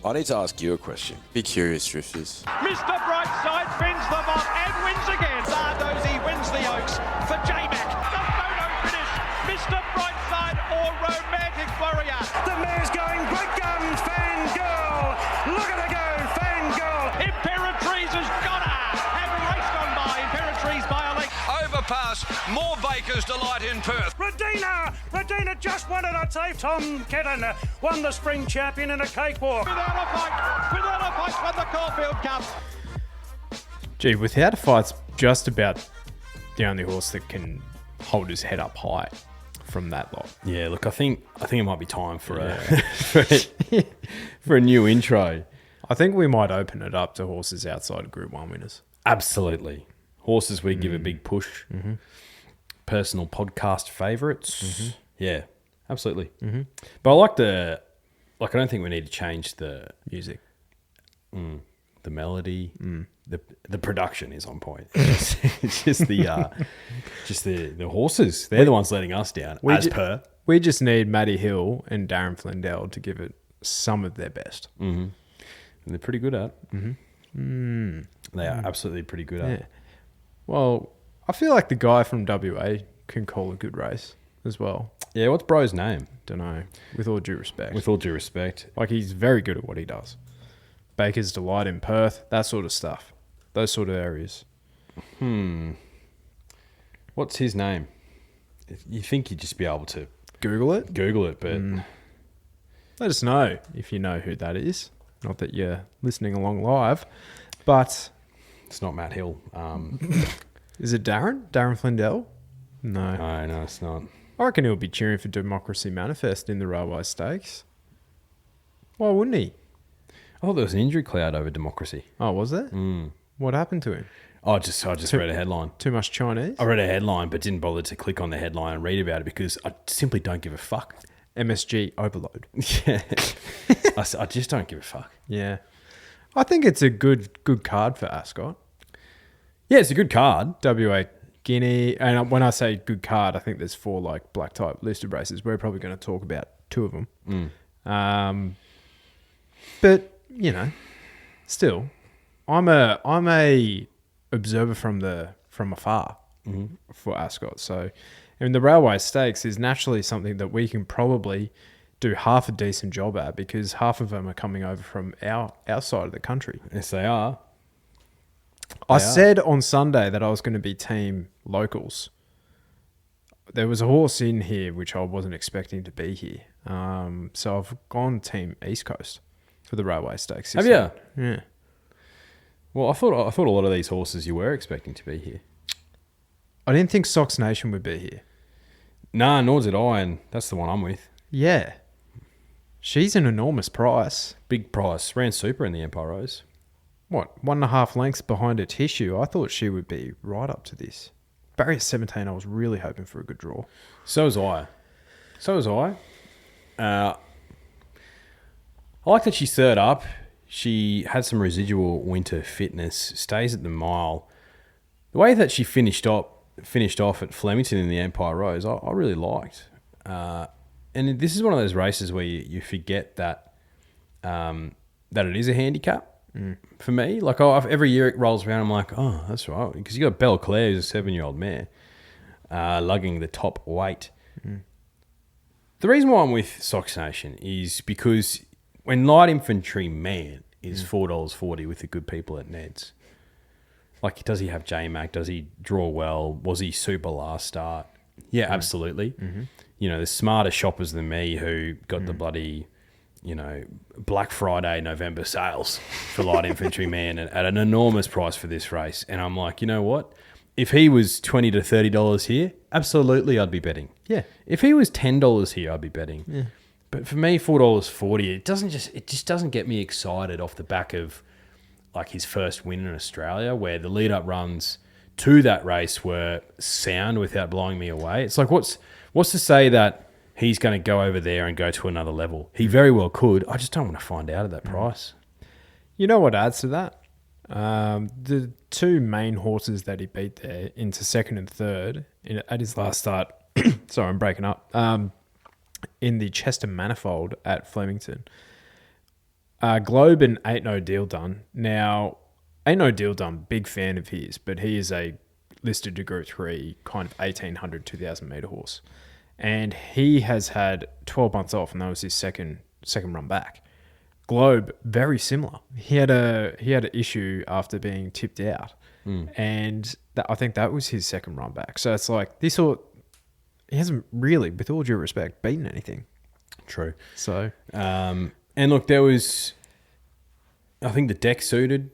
I need to ask you a question. Be curious, Drifters. Mr. Brightside wins the Mott and wins again. Zardozi wins the Oaks for J-Mac. The photo finish. Mr. Brightside or Romantic Warrior. The mare's going, great guns, Fangirl. Look at her go, Fangirl. Imperatrice has got her. And raced on by Imperatrice by a length. Overpass, more Baker's Delight in Perth. Radina just won it, I'd say. Tom Kedden won the spring champion in a cakewalk. Without a fight, won the Caulfield Cup. Gee, Without a Fight's just about the only horse that can hold his head up high from that lot. Yeah, look, I think it might be time for for a new intro. I think we might open it up to horses outside of Group 1 winners. Absolutely. Horses we give a big push. Mm-hmm. Personal podcast favourites. Mm-hmm. Yeah, absolutely. Mm-hmm. But I don't think we need to change the music. The melody. The production is on point. It's just the horses. They're the ones letting us down, We just need Matty Hill and Darren Flindell to give it some of their best. Mm-hmm. And they're pretty good at it. Mm-hmm. They are absolutely pretty good at it. Well, I feel like the guy from WA can call a good race as well. Yeah, what's bro's name? Don't know. With all due respect. With all due respect. Like, he's very good at what he does. Baker's Delight in Perth, that sort of stuff. Those sort of areas. What's his name? You think you'd just be able to Google it, but... let us know if you know who that is. Not that you're listening along live, but... It's not Matt Hill. Is it Darren? Darren Flindell? No, it's not. I reckon he'll be cheering for Democracy Manifest in the Railway Stakes. Why wouldn't he? I thought there was an injury cloud over Democracy. Oh, was there? What happened to him? I just read a headline. Too much Chinese? I read a headline but didn't bother to click on the headline and read about it because I simply don't give a fuck. MSG overload. Yeah. I just don't give a fuck. Yeah. I think it's a good card for Ascot. Yeah, it's a good card. WA Guinea. And when I say good card, I think there's 4 like black type listed races. We're probably going to talk about 2 of them. But, you know, still, I'm a observer from afar for Ascot. So, and the Railway Stakes is naturally something that we can probably do half a decent job at because half of them are coming over from our side of the country. Yes, they are. I said on Sunday that I was going to be team locals. There was a horse in here which I wasn't expecting to be here. So I've gone team East Coast for the Railway Stakes. Have you? Yeah. Well, I thought a lot of these horses you were expecting to be here. I didn't think Sox Nation would be here. Nah, nor did I, and that's the one I'm with. Yeah. She's an enormous price. Big price. Ran super in the Empire Rose. What, 1.5 lengths behind a Tissue? I thought she would be right up to this. Barrier 17, I was really hoping for a good draw. So was I. I like that she's third up. She had some residual winter fitness, stays at the mile. The way that she finished off at Flemington in the Empire Rose, I really liked. And this is one of those races where you forget that it is a handicap for me. Like, every year it rolls around, I'm like, oh, that's right. Because you got Belle Claire, who's a 7-year-old mare, lugging the top weight. The reason why I'm with Sox Nation is because when Light Infantry Man is $4.40 with the good people at Ned's, like, does he have J-Mac? Does he draw well? Was he super last start? Yeah, absolutely. You know, there's smarter shoppers than me who got the bloody, you know, Black Friday November sales for Light Infantry Man at an enormous price for this race. And I'm like, you know what? If he was $20 to $30 here, absolutely I'd be betting. Yeah. If he was $10 here, I'd be betting. Yeah. But for me, $4.40, it just doesn't get me excited off the back of like his first win in Australia, where the lead up runs to that race were sound without blowing me away. It's like, what's to say that he's going to go over there and go to another level? He very well could. I just don't want to find out at that price. You know what adds to that? The 2 main horses that he beat there into second and third at his last start. Sorry, I'm breaking up. In the Chester Manifold at Flemington. Globe and Ain't No Deal Done. Now, Ain't No Deal Done, big fan of his, but he is a listed to Group 3 kind of 1,800, 2,000 metre horse. And he has had 12 months off, and that was his second run back. Globe, very similar. He had an issue after being tipped out, and I think that was his second run back. So it's like he hasn't really, with all due respect, beaten anything. True. So, and look, there was, I think the deck suited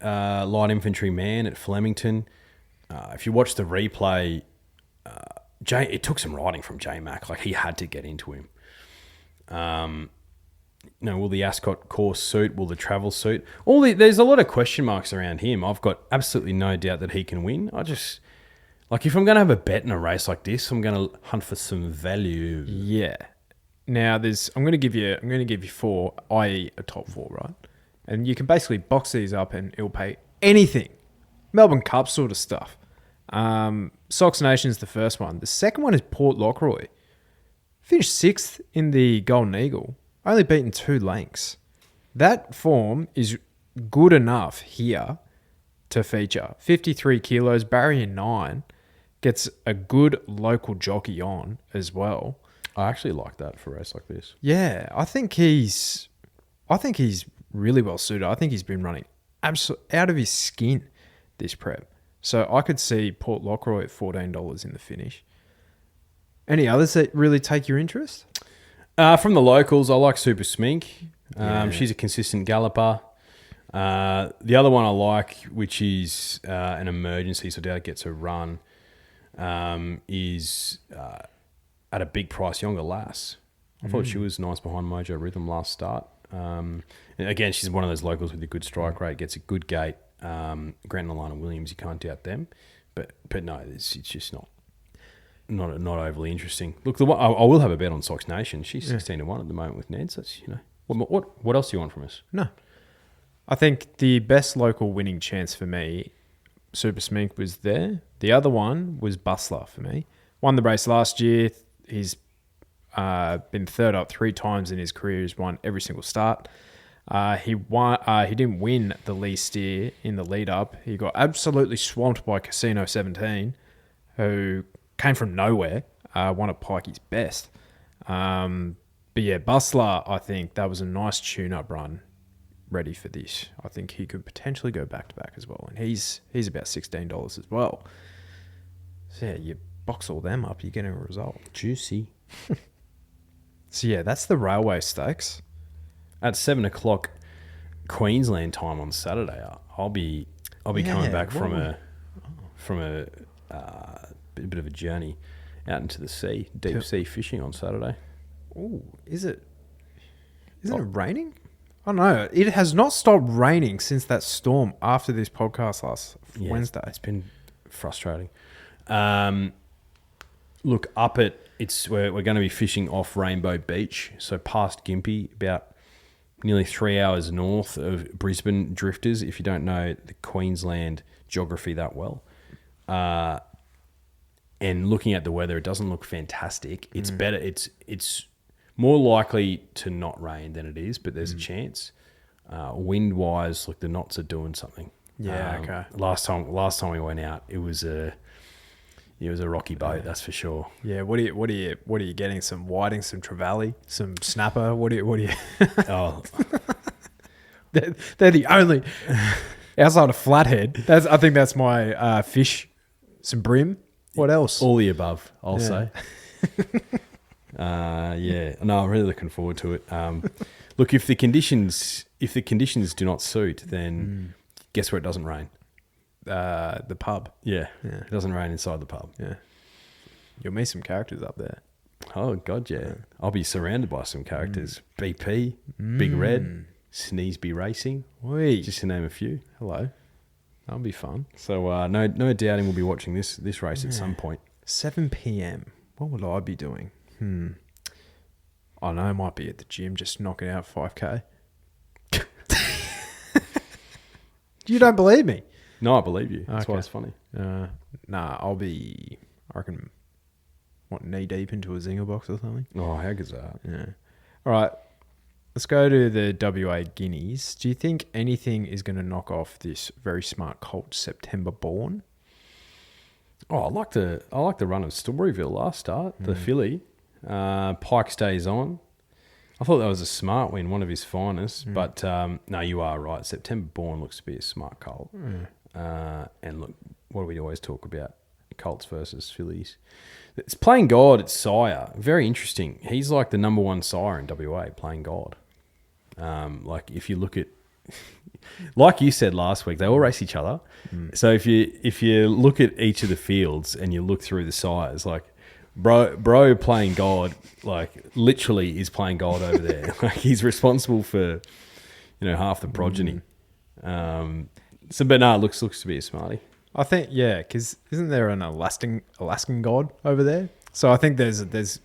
light infantry man at Flemington. If you watch the replay, it took some riding from J-Mac. Like, he had to get into him. Will the Ascot course suit? Will the travel suit? There's a lot of question marks around him. I've got absolutely no doubt that he can win. I just, like, if I'm going to have a bet in a race like this, I'm going to hunt for some value. Yeah. Now, I'm going to give you 4, i.e. a top 4, right? And you can basically box these up and it'll pay anything. Melbourne Cup sort of stuff. Sox Nation's the first one. The second one is Port Lockroy. Finished 6th in the Golden Eagle. Only beaten 2 lengths. That form is good enough here to feature. 53 kilos, barrier 9. Gets a good local jockey on as well. I actually like that for a race like this. Yeah, I think he's really well suited. I think he's been running absolutely out of his skin this prep. So I could see Port Lockroy at $14 in the finish. Any others that really take your interest? From the locals, I like Super Smink. Yeah. She's a consistent galloper. The other one I like, which is an emergency, so Dad gets a run, is at a big price, Younger Lass. I thought she was nice behind Mojo Rhythm last start. Again, she's one of those locals with a good strike rate, gets a good gate. Grant and Alana Williams, you can't doubt them. But no, it's just not overly interesting. Look, I will have a bet on Sox Nation. She's 16-1 at the moment with Neds. That's, what else do you want from us? No. I think the best local winning chance for me, Super Smink was there. The other one was Bustler for me. Won the race last year. He's been third up 3 times in his career. He's won every single start. He didn't win the Lee Steer in the lead up. He got absolutely swamped by Casino 17, who came from nowhere. Won at Pikey's best. But yeah, Bustler, I think that was a nice tune-up run ready for this. I think he could potentially go back-to-back as well. And he's about $16 as well. So yeah, you box all them up, you're getting a result. Juicy. So yeah, that's the Railway Stakes. At 7:00 Queensland time on Saturday, I'll be coming back from a bit of a journey out into the sea, deep sea fishing on Saturday. Oh, isn't it raining? I don't know. It has not stopped raining since that storm after this podcast last Wednesday. It's been frustrating. Look, we're going to be fishing off Rainbow Beach, so past Gympie, about nearly 3 hours north of Brisbane drifters, if you don't know the Queensland geography that well. And looking at the weather, it doesn't look fantastic. It's better. It's more likely to not rain than it is, but there's a chance. Wind-wise, look, the knots are doing something. Yeah, okay. Last time we went out, it was a rocky boat, that's for sure. Yeah, what are you getting? Some whiting, some trevally, some snapper. What are you? Oh, they're the only outside of flathead. I think that's my fish. Some brim. What else? all the above, I'll say. Yeah, no, I'm really looking forward to it. Look, if the conditions do not suit, then guess where it doesn't rain? The pub. Yeah, it doesn't rain inside the pub. Yeah, you'll meet some characters up there. Oh God, yeah. I'll be surrounded by some characters. BP, Big Red, Sneesby Racing, Wait, just to name a few. hello. That'll be fun. So no doubting we'll be watching this race at some point. 7 p.m. What would I be doing? I know I might be at the gym just knocking out 5K. You don't believe me? No, I believe you. That's Okay. why it's funny. Nah, I'll be, I reckon, knee deep into a zinger box or something. Oh, how good's that? Yeah. All right. let's go to the WA Guineas. Do you think anything is going to knock off this very smart colt September born? Oh, I like the run of Storyville last start, the filly. Pike stays on. I thought that was a smart win, one of his finest. But no, you are right. September born looks to be a smart colt. And look, what do we always talk about? Colts versus fillies. It's Playing God, it's sire. Very interesting. He's like the number one sire in WA, Playing God. Like if you look at, like you said last week, they all race each other. So if you look at each of the fields and you look through the sires, like bro Playing God, like literally is Playing God over there. Like he's responsible for, half the progeny. So, but no, it looks to be a smarty. I think, yeah, because isn't there an Alaskan god over there? So I think there's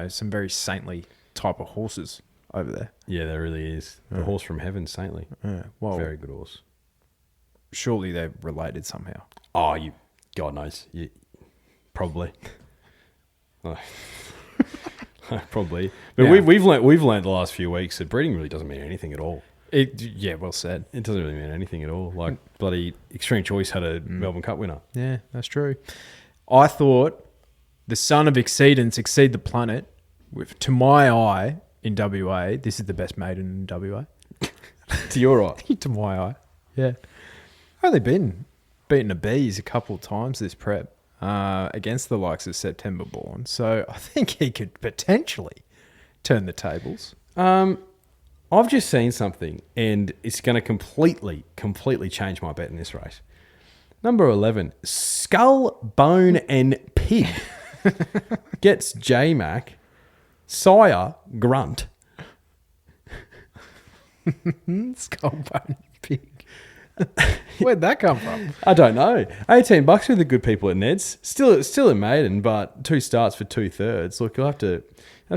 some very saintly type of horses over there. Yeah, there really is. The horse from heaven, saintly. Well, very good horse. Surely they're related somehow. Oh, God knows. Probably. Probably. But Yeah. we've learned the last few weeks that breeding really doesn't mean anything at all. Yeah, well said. It doesn't really mean anything at all. Like bloody Extreme Choice had a Melbourne Cup winner. Yeah, that's true. I thought the son of Exceedance, Exceed the Planet, to my eye in WA, this is the best maiden in WA. To your eye. To my eye, yeah. Only been beaten a bees a couple of times this prep against the likes of September born. So I think he could potentially turn the tables. I've just seen something, and it's going to completely change my bet in this race. Number 11, Skull, Bone and Pig gets J-Mac, sire, Grunt. Skull, Bone and Pig. Where'd that come from? I don't know. $18 with the good people at Ned's. Still a maiden, but 2 starts for 2/3. Look, you'll have to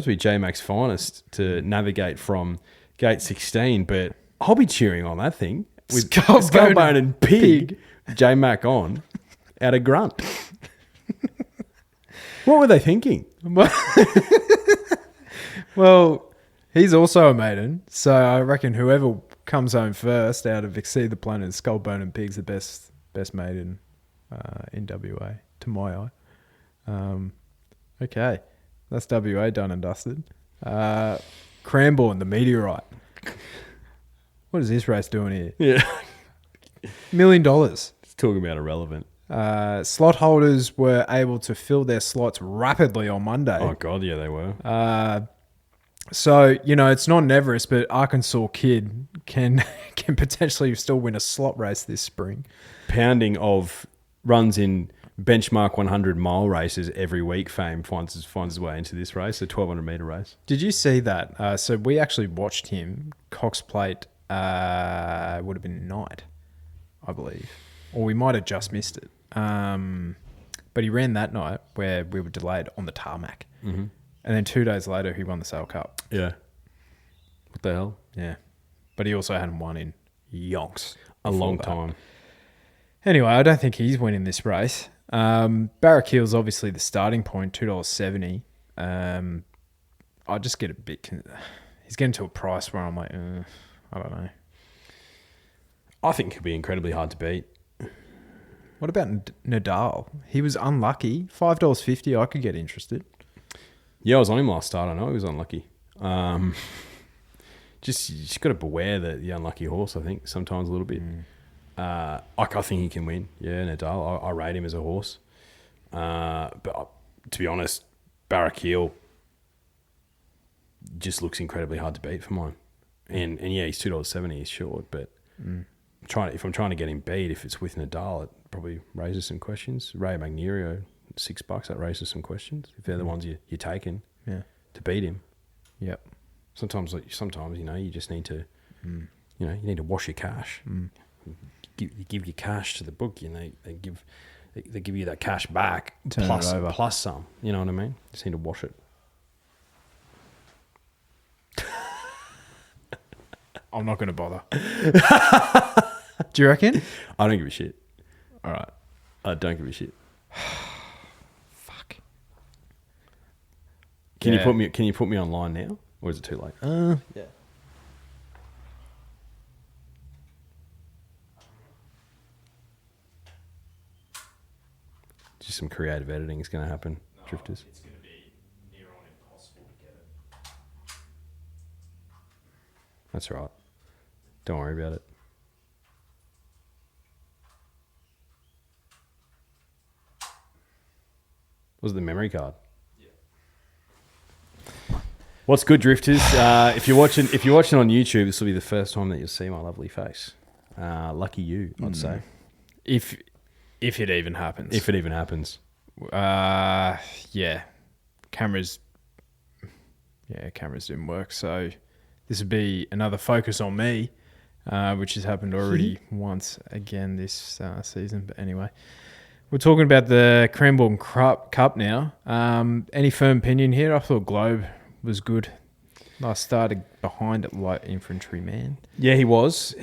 be J-Mac's finest to navigate from Gate 16, but I'll be cheering on that thing with Skullbone and Pig, J-Mac on, out of Grunt. What were they thinking? Well, he's also a maiden, so I reckon whoever comes home first out of Exceed the Planet, Skullbone and Pig's the best maiden in WA, to my eye. Okay, that's WA done and dusted. Cranbourne, the Meteorite. What is this race doing here? Yeah. $1 million. It's talking about irrelevant. Slot holders were able to fill their slots rapidly on Monday. Oh, God, yeah, they were. So, it's not an Everest, but Arkansas Kid can potentially still win a slot race this spring. Pounding of runs in benchmark 100-mile races every week fame finds his way into this race, a 1,200-metre race. Did you see that? So we actually watched him. Cox Plate would have been night, I believe. Or we might have just missed it. But he ran that night where we were delayed on the tarmac. Mm-hmm. And then 2 days later, he won the Sale Cup. Yeah. What the hell? Yeah. But he also hadn't won in yonks. A long time. Anyway, I don't think he's winning this race. Barracuda's obviously the starting point, $2.70. I just get a bit... he's getting to a price where I'm like, I don't know. I think he'll be incredibly hard to beat. What about Nadal? He was unlucky. $5.50, I could get interested. Yeah, I was on him last start. I know he was unlucky. You just got to beware the unlucky horse, I think, sometimes a little bit. I think he can win. Yeah, Nadal. I rate him as a horse. But to be honest, Barracuda just looks incredibly hard to beat for mine. And yeah, he's $2.70. He's short, but if I'm trying to get him beat, if it's with Nadal, it probably raises some questions. Ray Magnerio, $6, that raises some questions. If they're the ones you're taking to beat him. Yep. Sometimes you just need to, you need to wash your cash. You give your cash to the book, they give you that cash back plus some. You know what I mean? Just need to wash it. I'm not going to bother. Do you reckon? I don't give a shit. All right. I don't give a shit. Fuck. Can you put me online now, or is it too late? Yeah. some creative editing is going to happen, Drifters. It's going to be near on impossible to get it. That's right. Don't worry about it. Was it the memory card? What's good, Drifters? If you're watching on YouTube, this will be the first time that you'll see my lovely face. Lucky you, I'd say. If it even happens. If it even happens. Yeah. Cameras didn't work. So this would be another focus on me, which has happened already once again this season. But anyway, we're talking about the Cranbourne Cup now. Any firm opinion here? I thought Globe was good. Nice started behind at light infantry man. Yeah, he was.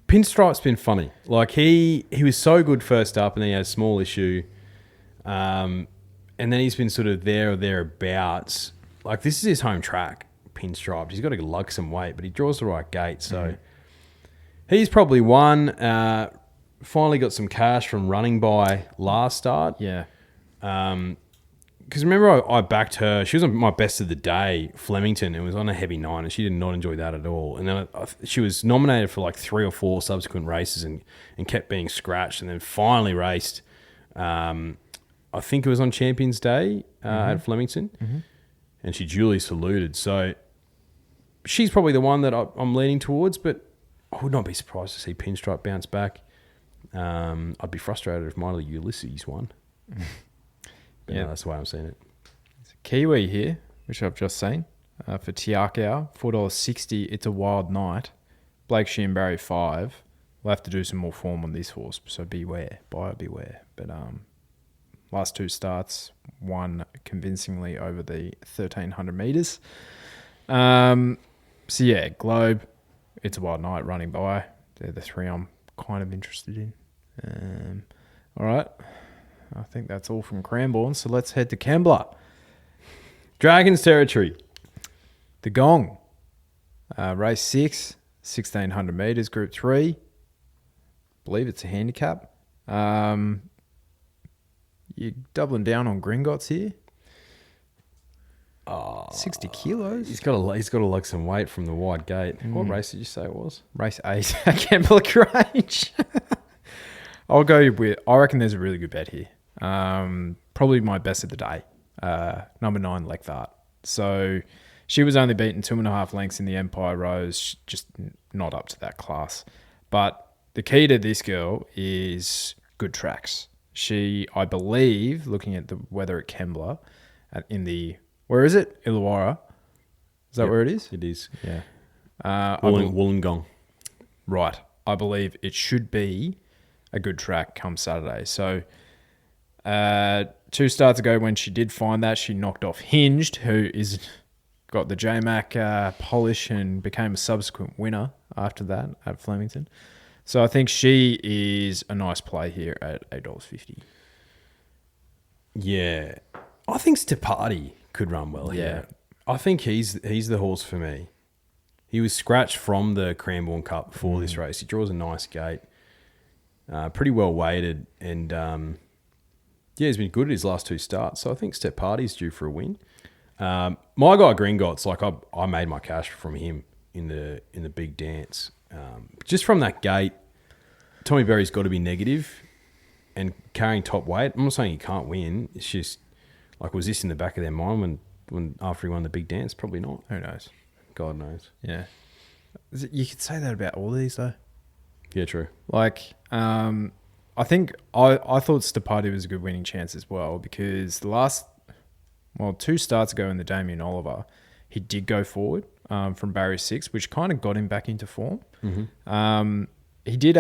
Pinstripe's been funny. Like he was so good first up, and then he had a small issue, and then he's been sort of there or thereabouts. Like this is his home track, Pinstripe. He's got to lug some weight, but he draws the right gate, so he's probably won. Finally got some cash from running by last start. Yeah. Because remember, I backed her. She was on my best of the day, Flemington, and was on a heavy 9, and she did not enjoy that at all. And then she was nominated for like 3 or 4 subsequent races and kept being scratched, and then finally raced. I think it was on Champions Day at Flemington, and she duly saluted. So she's probably the one that I'm leaning towards, but I would not be surprised to see Pinstripe bounce back. I'd be frustrated if Miley Ulysses won. Yeah, no, that's the way I'm seeing it. Kiwi here, which I've just seen, for Tiakau, $4.60. It's a wild night. Blake Sheehan Barry 5. We'll have to do some more form on this horse, so beware. Buyer beware. But last 2 starts, won convincingly over the 1,300 metres. So yeah, Globe, it's a wild night running by. They're the 3 I'm kind of interested in. All right. I think that's all from Cranbourne, so let's head to Kembla. Dragons territory. The Gong. Race 6, 1,600 metres, Group 3. Believe it's a handicap. You doubling down on Gringotts here? 60 kilos. He's got to lug some weight from the wide gate. What race did you say it was? Race 8 at Kembla Grange. I'll go with, I reckon there's a really good bet here. Probably my best of the day. Number 9, Lekvart. So she was only beaten 2.5 lengths in the Empire Rose, just not up to that class. But the key to this girl is good tracks. She, I believe, looking at the weather at Kembla, where is it? Illawarra. Is that where it is? It is. Yeah. Wollongong. Right. I believe it should be a good track come Saturday. So 2 starts ago when she did find that, she knocked off Hinged, who is got the JMac polish and became a subsequent winner after that at Flemington. So I think she is a nice play here at $8.50. Yeah. I think Stepati could run well here. I think he's the horse for me. He was scratched from the Cranbourne Cup before this race. He draws a nice gate. Pretty well weighted, and he's been good at his last 2 starts. So I think Step Party's due for a win. My guy Gringotts, like I made my cash from him in the big dance. Just from that gate, Tommy Berry's got to be negative and carrying top weight. I'm not saying he can't win. It's just like, was this in the back of their mind when after he won the big dance? Probably not. Who knows? God knows. Yeah. You could say that about all these though. Yeah, true. Like, I think I thought Stepati was a good winning chance as well, because the 2 starts ago in the Damien Oliver, he did go forward from barrier 6, which kind of got him back into form. He did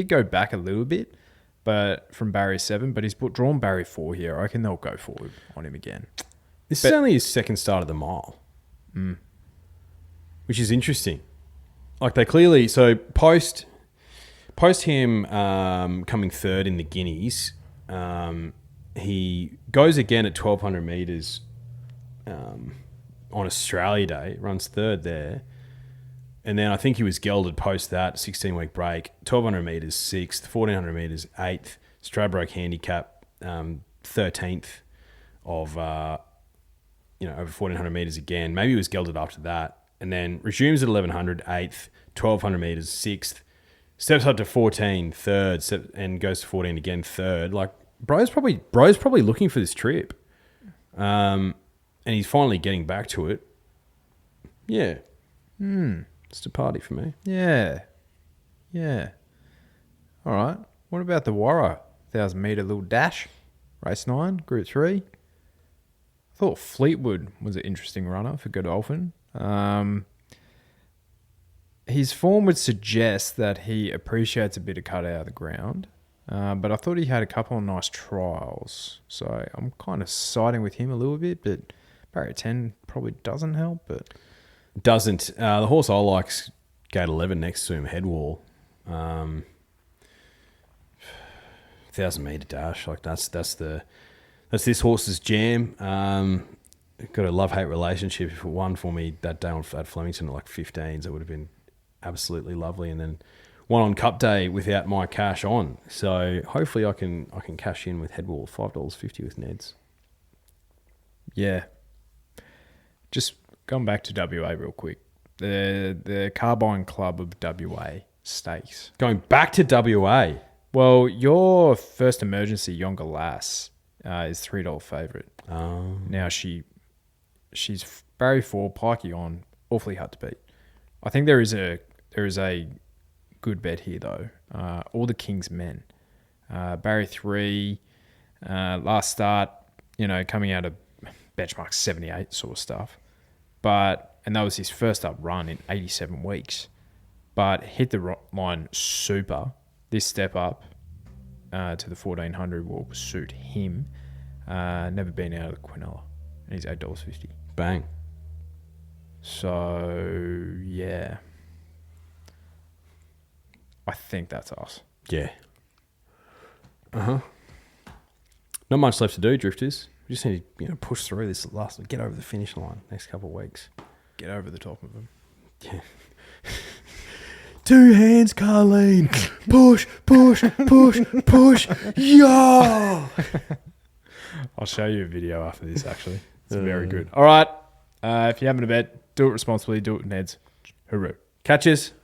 go back a little bit, but from barrier 7, but he's drawn barrier 4 here. I reckon they'll go forward on him again. This is only his 2nd start of the mile, which is interesting. Like they clearly, so post him coming 3rd in the Guineas, he goes again at 1,200 metres on Australia Day, runs 3rd there, And then I think he was gelded post that 16-week break. 1,200 metres 6th, 1,400 metres 8th. Stradbroke handicap 13th of over 1,400 metres again. Maybe he was gelded after that, and then resumes at 1,100 8th, 1,200 metres 6th. Steps up to 14 3rd, and goes to 14 again 3rd. Like bro's probably looking for this trip, and he's finally getting back to it. Yeah. It's a party for me. Yeah. All right. What about the Warra 1,000 metre little dash? Race 9, Group 3. I thought Fleetwood was an interesting runner for Godolphin. His form would suggest that he appreciates a bit of cut out of the ground. But I thought he had a couple of nice trials. So I'm kind of siding with him a little bit, but barrier 10 probably doesn't help, but... Doesn't. The horse I like's gate 11 next to him, Headwall. 1,000 metre dash. Like that's this horse's jam. Got a love-hate relationship. If it won for me that day at Flemington at like 15s, it would have been absolutely lovely. And then one on Cup Day without my cash on. So hopefully I can cash in with Headwall, $5.50 with Neds. Yeah. Just going back to WA real quick. The Carbine Club of WA stakes. Going back to WA. Well, your first emergency, Yonga Lass, is $3 favourite. Oh. Now she's Barry 4, Pikey on, awfully hard to beat. I think there is a good bet here though. All the King's Men. Barry 3, last start, coming out of benchmark 78 sort of stuff. And that was his first up run in 87 weeks. But hit the line super. This step up to the 1,400 will suit him. Never been out of the Quinella. And he's $8.50. Bang. So, yeah. I think that's us. Yeah. Uh-huh. Not much left to do, Drifters. We just need to push through this get over the finish line next couple of weeks. Get over the top of them. Yeah. 2 hands, Carleen. Push, push, push, push. Yeah. I'll show you a video after this, actually. It's very good. All right. If you haven't a bet, do it responsibly. Do it with Neds. Hooroo. Catches.